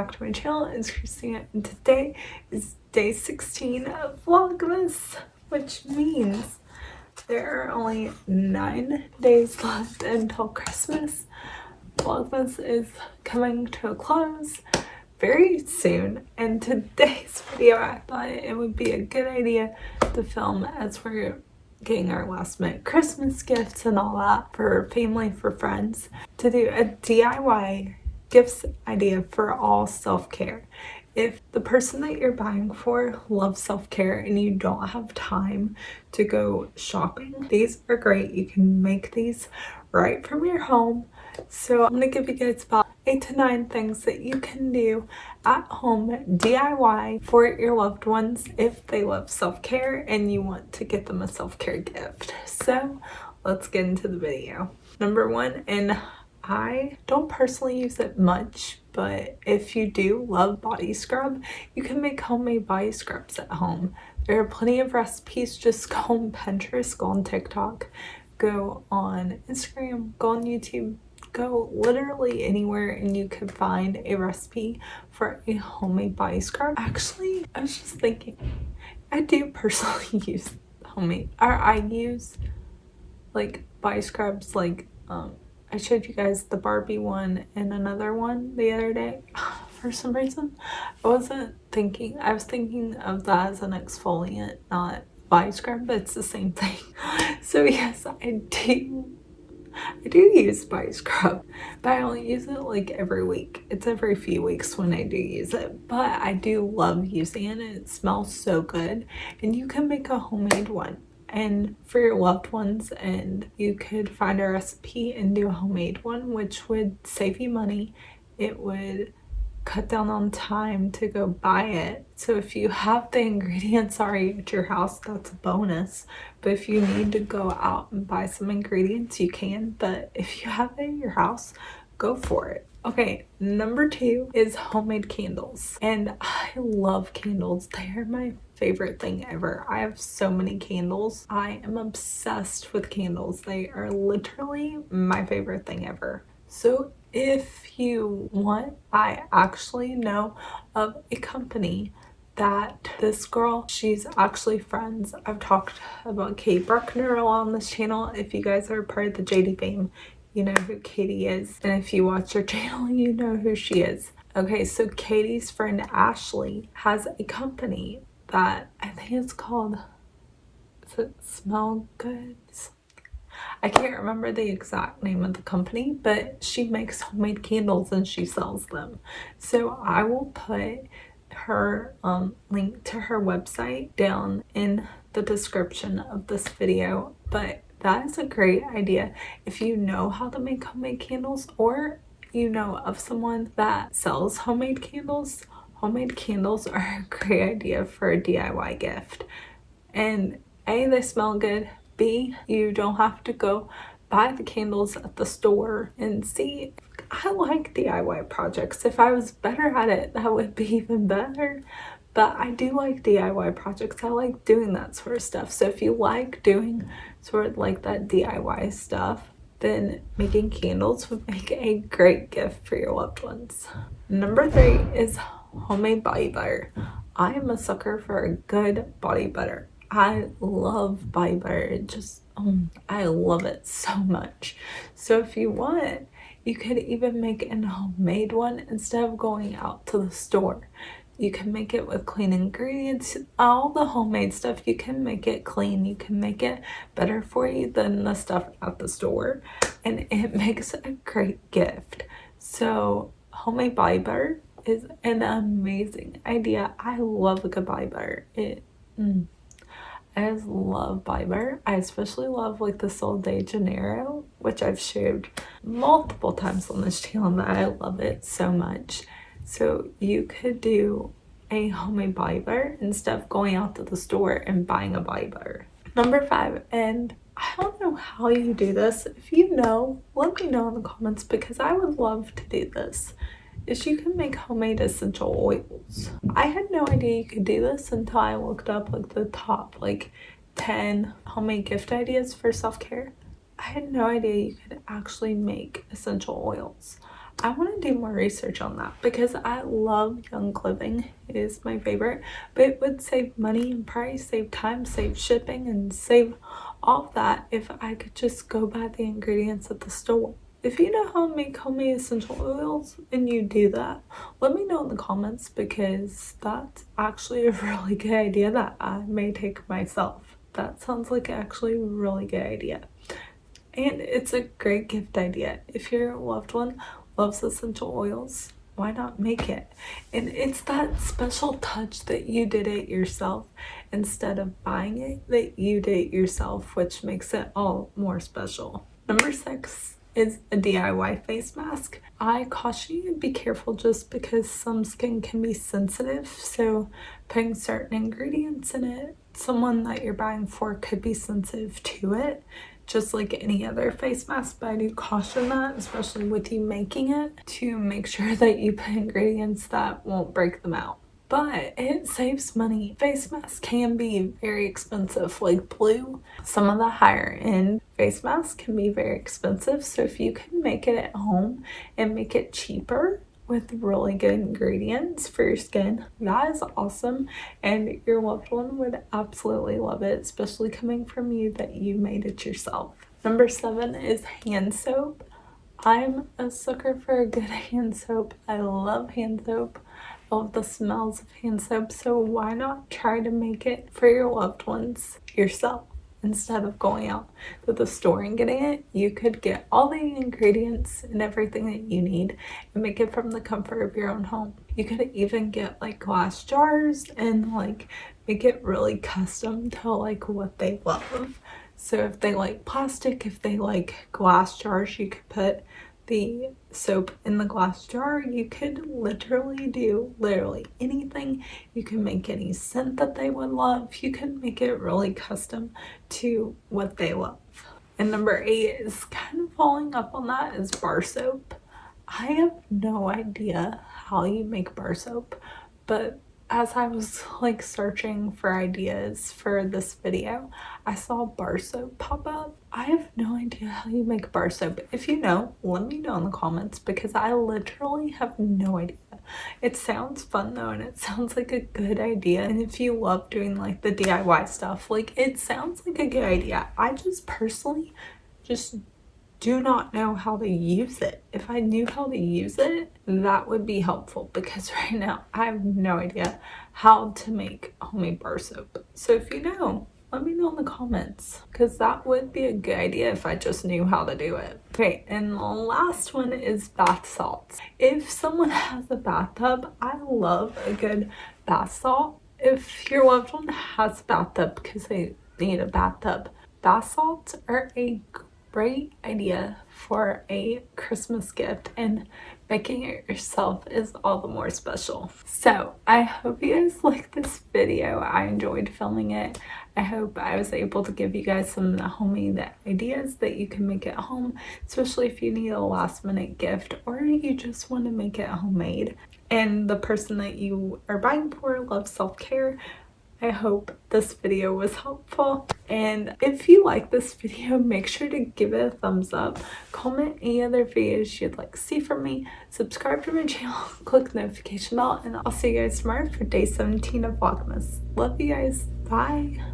back to my channel. It's Christina, and today is day 16 of Vlogmas, which means there are only 9 days left until Christmas. Vlogmas is coming to a close very soon, and today's video I thought it would be a good idea to film as we're getting our last minute Christmas gifts and all that for family, for friends, to do a DIY gifts idea for all self-care. If the person that you're buying for loves self-care and you don't have time to go shopping, these are great. You can make these right from your home. So I'm gonna give you guys about 8 to 9 things that you can do at home DIY for your loved ones if they love self-care and you want to get them a self-care gift. So let's get into the video. Number 1, and I don't personally use it much, but if you do love body scrub, you can make homemade body scrubs at home. There are plenty of recipes. Just go on Pinterest, go on TikTok, go on Instagram, go on YouTube, go literally anywhere and you can find a recipe for a homemade body scrub. Actually, I was just thinking, I do personally use homemade, or I use like body scrubs, like I showed you guys the Barbie one and another one the other day. For some reason, I was thinking of that as an exfoliant, not body scrub, but it's the same thing. So yes, I do use body scrub, but I only use it like every week. It's every few weeks when I do use it, but I do love using it and it smells so good. And you can make a homemade one and for your loved ones, and you could find a recipe and do a homemade one, which would save you money. It would cut down on time to go buy it. So if you have the ingredients already at your house, that's a bonus. But if you need to go out and buy some ingredients, you can. But if you have it at your house, go for it. Okay, number 2 is homemade candles. And I love candles. They are my favorite thing ever. I have so many candles. I am obsessed with candles. They are literally my favorite thing ever. So if you want, I actually know of a company that this girl, she's actually friends. I've talked about Kate Bruckner on this channel. If you guys are part of the JD fame, you know who Katie is. And if you watch her channel, you know who she is. Okay, so Katie's friend Ashley has a company that I think it's called, does it smell good? I can't remember the exact name of the company, but she makes homemade candles and she sells them. So I will put her link to her website down in the description of this video. But that is a great idea if you know how to make homemade candles, or you know of someone that sells homemade candles. Homemade candles are a great idea for a DIY gift. And A, they smell good. B, you don't have to go buy the candles at the store. And C, I like DIY projects. If I was better at it, that would be even better. But I do like DIY projects. I like doing that sort of stuff. So if you like doing sort of like that DIY stuff, then making candles would make a great gift for your loved ones. Number 3 is homemade body butter. I am a sucker for a good body butter. I love body butter. It just, I love it so much. So if you want, you could even make a homemade one instead of going out to the store. You can make it with clean ingredients. All the homemade stuff, you can make it clean. You can make it better for you than the stuff at the store. And it makes a great gift. So homemade body butter is an amazing idea. I love a good body butter. I just love body butter. I especially love like the Sol de Janeiro, which I've shared multiple times on this channel, that I love it so much. So you could do a homemade body butter instead of going out to the store and buying a body butter. Number 5, and I don't know how you do this. If you know, let me know in the comments, because I would love to do this. Is you can make homemade essential oils. I had no idea you could do this until I looked up like the top 10 homemade gift ideas for self-care. I had no idea you could actually make essential oils. I want to do more research on that because I love Young Living. It is my favorite, but it would save money and price, save time, save shipping, and save all of that if I could just go buy the ingredients at the store. If you know how to make homemade essential oils and you do that, let me know in the comments because that's actually a really good idea that I may take myself. That sounds like actually a really good idea. And it's a great gift idea. If your loved one loves essential oils, why not make it? And it's that special touch that you did it yourself instead of buying it, that you did it yourself, which makes it all more special. Number 6 is a DIY face mask. I caution you to be careful just because some skin can be sensitive, so putting certain ingredients in it, someone that you're buying for could be sensitive to it, just like any other face mask, but I do caution that, especially with you making it, to make sure that you put ingredients that won't break them out. But it saves money. Face masks can be very expensive, like blue. Some of the higher end face masks can be very expensive, so if you can make it at home and make it cheaper with really good ingredients for your skin, that is awesome, and your loved one would absolutely love it, especially coming from you that you made it yourself. Number 7 is hand soap. I'm a sucker for a good hand soap. I love hand soap. I love the smells of hand soap, so why not try to make it for your loved ones yourself? Instead of going out to the store and getting it, you could get all the ingredients and everything that you need and make it from the comfort of your own home. You could even get like glass jars and like make it really custom to like what they love. So if they like plastic, if they like glass jars, you could put the soap in the glass jar. You could literally do anything. You can make any scent that they would love. You can make it really custom to what they love. And number 8 is kind of following up on that, is bar soap. I have no idea how you make bar soap, but as I was like searching for ideas for this video, I saw bar soap pop up. I have no idea how you make bar soap. If you know, let me know in the comments because I literally have no idea. It sounds fun though, and it sounds like a good idea. And if you love doing like the DIY stuff, like it sounds like a good idea. I just personally just do not know how to use it. If I knew how to use it, that would be helpful because right now I have no idea how to make homemade bar soap. So if you know, let me know in the comments because that would be a good idea if I just knew how to do it. Okay, and the last one is bath salts. If someone has a bathtub, I love a good bath salt. If your loved one has a bathtub because they need a bathtub, bath salts are a great idea for a Christmas gift, and making it yourself is all the more special. So I hope you guys liked this video. I enjoyed filming it. I hope I was able to give you guys some homemade ideas that you can make at home, especially if you need a last minute gift or you just want to make it homemade and the person that you are buying for loves self-care. I hope this video was helpful, and if you like this video, make sure to give it a thumbs up, comment any other videos you'd like to see from me, subscribe to my channel, click the notification bell, and I'll see you guys tomorrow for day 17 of Vlogmas. Love you guys. Bye.